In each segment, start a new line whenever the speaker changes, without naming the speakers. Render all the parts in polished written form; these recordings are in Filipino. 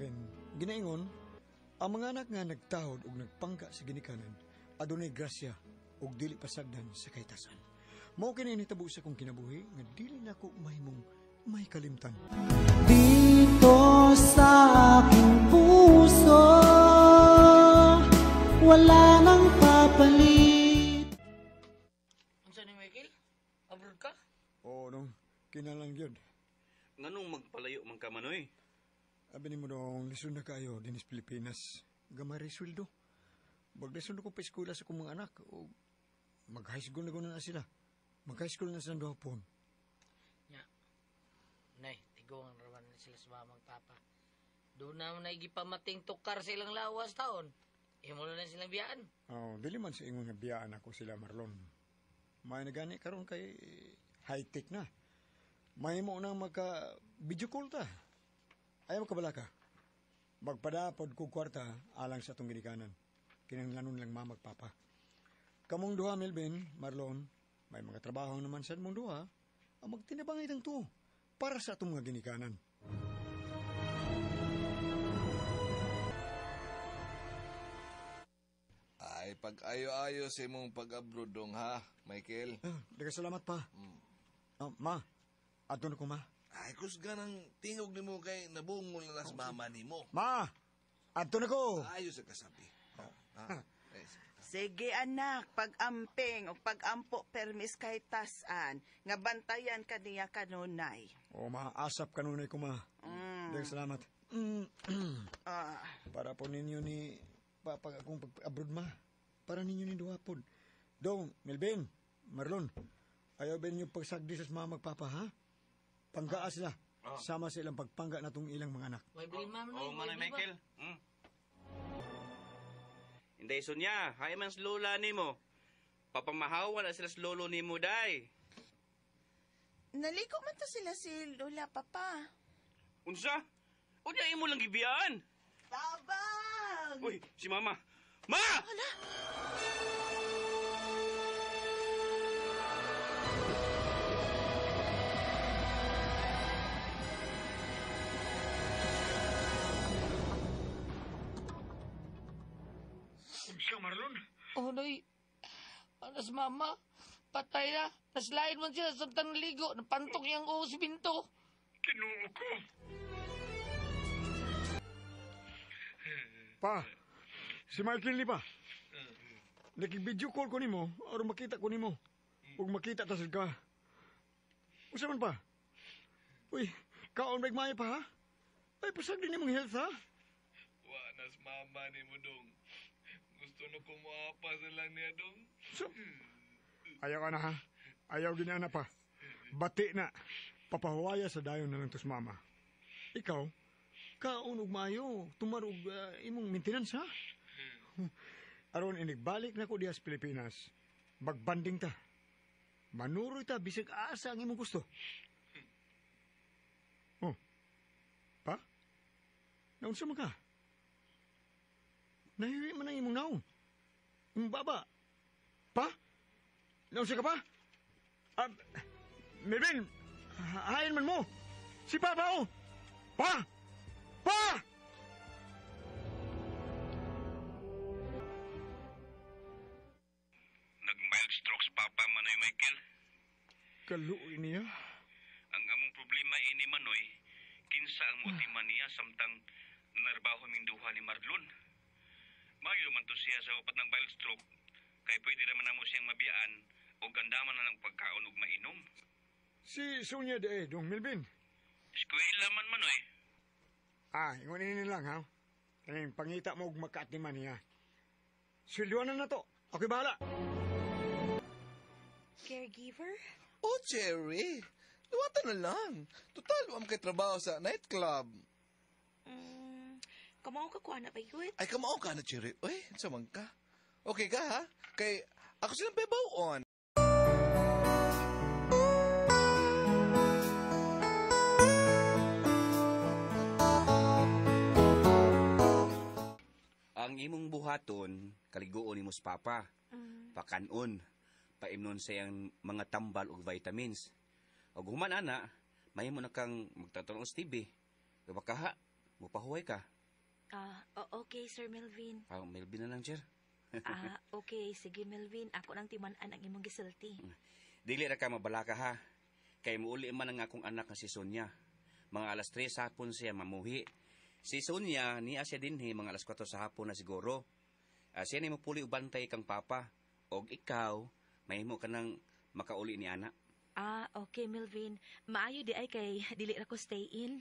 Melvin, ginaingon, ang mga anak nga nagtahod ug nagpangka sa ginikanan, adunay grasya ug dili pasagdan sa kahitasan. Mao kini nitabo sa kong kinabuhi nga dili nako mahimong may kalimtan.
Dito sa aking puso, wala nang papalit.
Unsa ni Michael? Abroad ka?
Oo, nung kinalang yun.
Nganong magpalayo man ka manoy?
Abi ni mo dong, lisod na kayo dinis Pilipinas. Gamay rin sweldo. Maglisod ko pa eskwela sa kong mga anak. O mag-high school na guna na sila. Mag-high school na silang dohapon.
Nya. Nay, tigong ang raman na sila sa mamang papa. Doon naman na igipamating tukar sa ilang lawas taon. Imo na silang biyaan.
Oh, dili man sa ingon nga biyaan ako sila Marlon. May nagani karon kay high-tech na. May mo nang magka-video call ta. Ayaw makabala ka. Magpadapod ko kwarta alang sa itong ginikanan. Kinanglanon lang mamagpapa. Kamong duha, Melvin, Marlon, may mga trabaho naman sa mong duha, ang magtinabangay itang to para sa itong mga ginikanan.
Ay, pag-ayo-ayo sa imong pag-abroad dong ha, Michael.
Salamat pa. Ma, ato na ko, ma.
Ay, kusga ng tingog ni mo kay nabungol na las mama ni mo.
Ma, ato na ko.
Ayos sa kasabi.
Sige anak, pag-amping o pag-ampo permis kay tasan, nga bantayan ka niya kanunay.
O, ma, asap kanunay ko, ma. Salamat. Para po ninyo ni Papa akong pag-abroad, ma. Para ninyo ni duwapod. Dong, Melvin, Marlon, ayaw ba ninyo pagsagdi sa mga magpapa, ha? Panggaa sila. Sama sa ilang pagpangga na itong ilang mga anak.
May bilin ma'am
Oo, Manoy Michael. Inday Sonya, hay man sa lola ni mo. Papamahawan na sila sa lolo ni mo, day.
Naliko man to sila si Lola Papa.
Unsa? Unya imo lang gibiyaan.
Tabang!
Uy, si Mama. Ma!
Unsa, Marlon?
Oh, noy. Anas mama. Patay na. Naslain man siya sa tang ligo. Napantok niyang si Binto.
Kinuo ko. Pa, si Michael ni pa. Nakig-video call ko ni mo, or makita ko ni mo. Huwag makita tasod ka. Usa man pa? Uy, kaon break maya pa ha? Ay, pasag din mong health ha?
Wanas mama ni mo dong. Gusto na kumuapa sa lang niya dong.
So, ayaw ka na ha? Ayaw ginana pa. Bati na. Papahuwaya sa dayon na lang tos mama. Ikaw, kaon ug maayo, tumarog imong maintenance ha? Aron inigbalik na ko diha sa Pilipinas. Magbanding ta. Manuroy ta bisig asa ang imong gusto. Oh. Pa? Naunsa man ka? Nahiwi man ang imong naong. Imong baba. Pa? Naunsa ka pa? Melvin, hain man mo. Si Papa oh. Pa! Pa!
Nag-mild stroke sa Papa Manoy Michael.
Kaluoy niya.
Ang among problema ini Manoy, kinsa ang motima niya samtang narbaho ming duha ni Marlon. Mayo man to siya sa upat ng mild stroke, kay pwede naman namo siyang mabiyaan o gandaman na ng pagkaon ug mainom.
Si Sonia de Dong Melvin.
Eskwela man Manoy.
Ingon ini lang ha. Kaning pangita mo og makaatiman niya. Sweldoan na to. Ako'y bahala.
Caregiver?
Oh, Cherry. Luwatan na lang. Total, wam kay trabaho sa nightclub.
Kamao ka kuha na ba yun?
Ay, kamao ka na, Cherry. Uy, samang ka. Okay ka, ha? Kay, ako silang pebaw-on.
Ang imong buhaton, kaliguon ni sa Papa. Pakanon. Paimnon sa iyang mga tambal o vitamins. O human ana, may mo na kang magtatanong sa TV. Bakaha,
Mupahuway ka.
Okay, Sir Melvin.
Melvin na lang, sir.
Okay, sige Melvin. Ako nang timan-an ang imong gisulti.
Dili ra ka mabalaka ha. Kay muuli man ang akong anak nga si Sonia. Mga alas 3 sa hapon siya mamuhi. Si Sonia, niya siya dinhi mga alas 4 sa hapon na siguro. Siya ni mo puli ubantay kang papa. Og ikaw, mahimo ka nang makauli ni anak.
Okay Melvin. Maayo di ay kay dili ra ko stay in.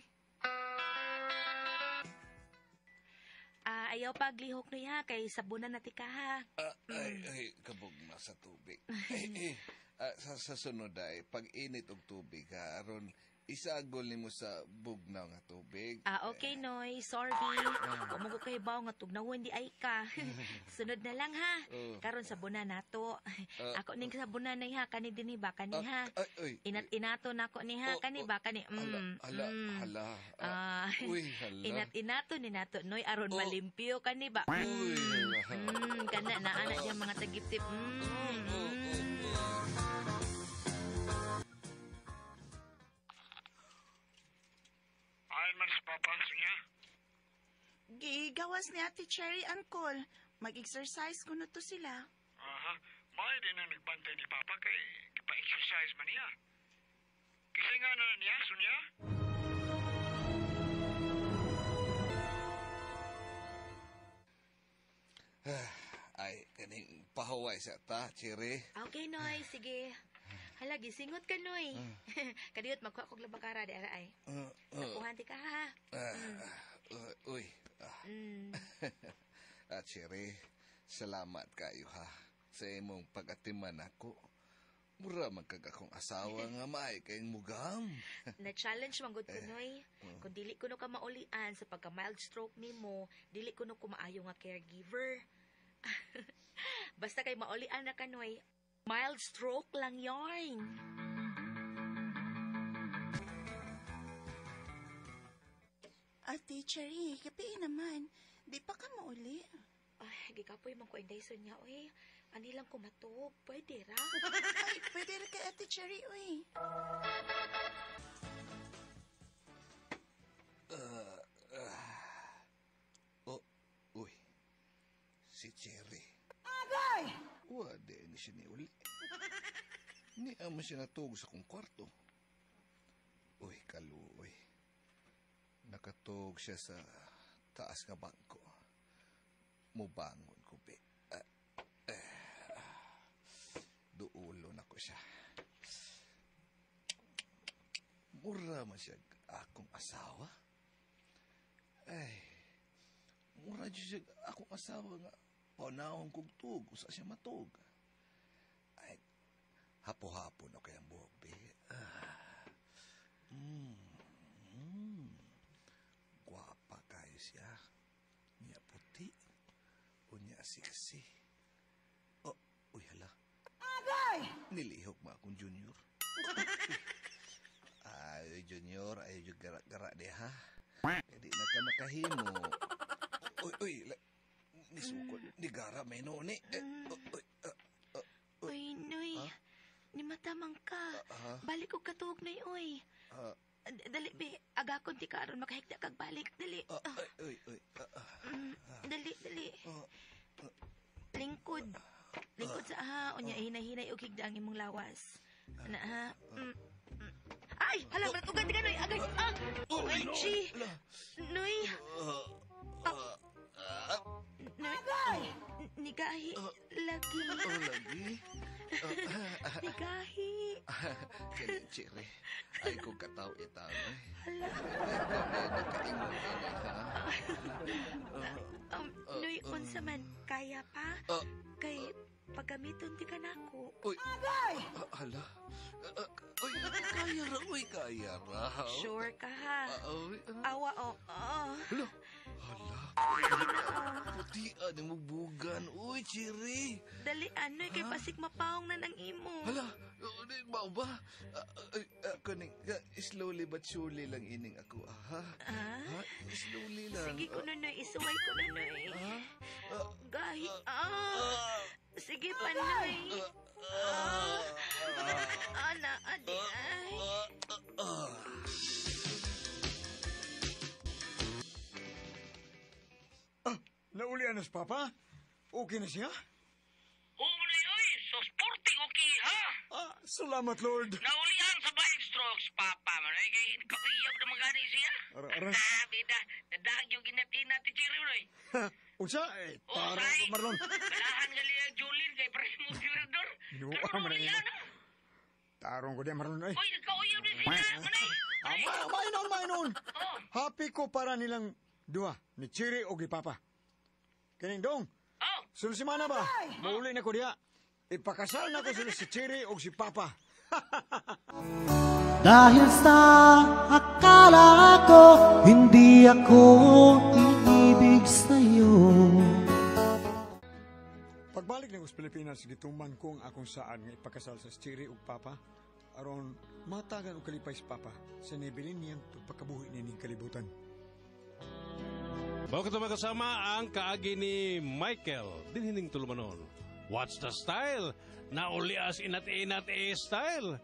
Ayaw paglihok no ya kay sabunan na tika ha.
Ay, kabog na sa tubig. Sa sunod ay, pag-init og tubig ha, aron isagol nimo sa bugnaw nga tubig.
Okay Noy, sorry. Kumugo kay baw nga tugnawon di ay ka. Sunod na lang ha. Karon sabunan nato. Ako ning sabunan na ha kani dinhi ba kani ha. Inat-inato nako ni ha kani ba kani.
Hala. Uy, hala.
Inat-inato ni nato Noy aron malimpyo kani ba.
Uy, hala.
Kana na ana diyan mga tagip-tip.
Ayon man sa papa niya.
Gigawas ni Ate Cherry Uncle. Mag-exercise kuno to sila.
Aha. May din ang nagbantay ni papa kay pa-exercise man niya. Kasi nga na niya, Sonia?
Ay, kaning pahuway sa ta, Cherry.
Okay Noy, sige. Hala, gisingot ka Noy. Kadiyot magkuha kog labakara di ara ay. Nakuhan ti ka ha.
Uy. Cherry, salamat kayo ha. Sa imong pag-atiman ako. Mura magkag akong asawa nga maay kayong mugam.
Na-challenge manggod ko Noy. Kung dili ko no ka maulian sa pagka-mild stroke nimo, dili ko no kumaayo nga caregiver. Basta kay maulian na ka Noy, mild stroke lang yarn.
Ate Cherry, gabi naman. Di pa ka mauli.
Ay, gikapoy man ko inday niya, oy. Ani lang kumatog, pwede ra.
Ay, pwede rin kay Ate Cherry, uy.
Uy. Si Cherry. Agay! Wade ni siya ni uli. Ni amo siya natug sa kong kwarto. Uy, kaluoy. Nakatug siya sa taas nga bangko. Mubangon ko, be. Duulo na ko siya. Mura man siya akong asawa. Ay, mura siya akong asawa nga panahon kong tug, usa siya matug. Ay, hapo-hapo na kayang buhok, be. Guwapa kayo siya. Niya puti. Unya siksi. Oh, uy hala. Agay! Nilihok mo akong junior. Ay, junior, ay yung gara-gara de ha. Hindi na ka makahimo. Uy, nisukot, ni gara may noni.
Uy, Noy. Ni matamang ka. Balik ko katug Noy, uy. Dali, be. Agakon ti karon makahigda kag balik. Dali.
Uy.
Dali. Lingkod. Lingkod sa aha. Unya, hinay-hinay og higda ang imong lawas. Ana ha. Ay! Hala, ba't ugan ka, Noy? Agay! OMG! Noy! Noy! Nigahi. Lagi.
Lagi?
Nigahi.
Kaya, Cherry, ay kong kataw itaw.
Hala.
Nakaingon ka na, ha?
Noy, unsa man, kaya pa? Kay pagamiton di ka na ako.
Uy! Hala. Kaya ra.
Sure ka ha?
Uy,
Awa,
hala. Putian ang mubugan. Uy, Cherry.
Dali, Noy, kay pasig mapaong na ng imo.
Hala. Ba ba? Kuning, slowly but surely lang ining ako, ha? Slowly lang.
Sige ko na, Noy. Isuway ko na, Noy. Gahi. Sige pa, Noy. Ana, adi, ay.
anas papa? Okay na siya?
Oo na yoy, so sporting okay ha?
Salamat, Lord.
Naulihan sa bike strokes, Papa. Manoy, kay kakiyab na magani siya.
Aras.
Bida, nadag yung ginatina ti Cherry, Roy.
Unsa, tara ko, Marlon.
Balahan nga liya Julin, kay primo tirador.
Inuwa man ang ina. Tarong ko di, Marlon. Ay.
Uy, nagkauyab ni siya. Manoy.
Mainon. Happy ko para nilang duha, ni Chiri o Gipapa. Kining dong, sunod si Mana ba? Mauli na ko diya. Ipakasal na ko sila si Chiri o si Papa.
Dahil sa akala ko, hindi ako iibig sa'yo.
Pagbalik ng Pilipinas, gituman ko ang akong saan nga ipakasal sa Chiri o Papa. Aron matagan o kalipay si Papa sa nibilin niyang pagpakabuhi nining kalibutan.
Bago kita magkasama ang kaagi ni Michael, dinhining tulumanon. What's the style? Naulias inat-inat style.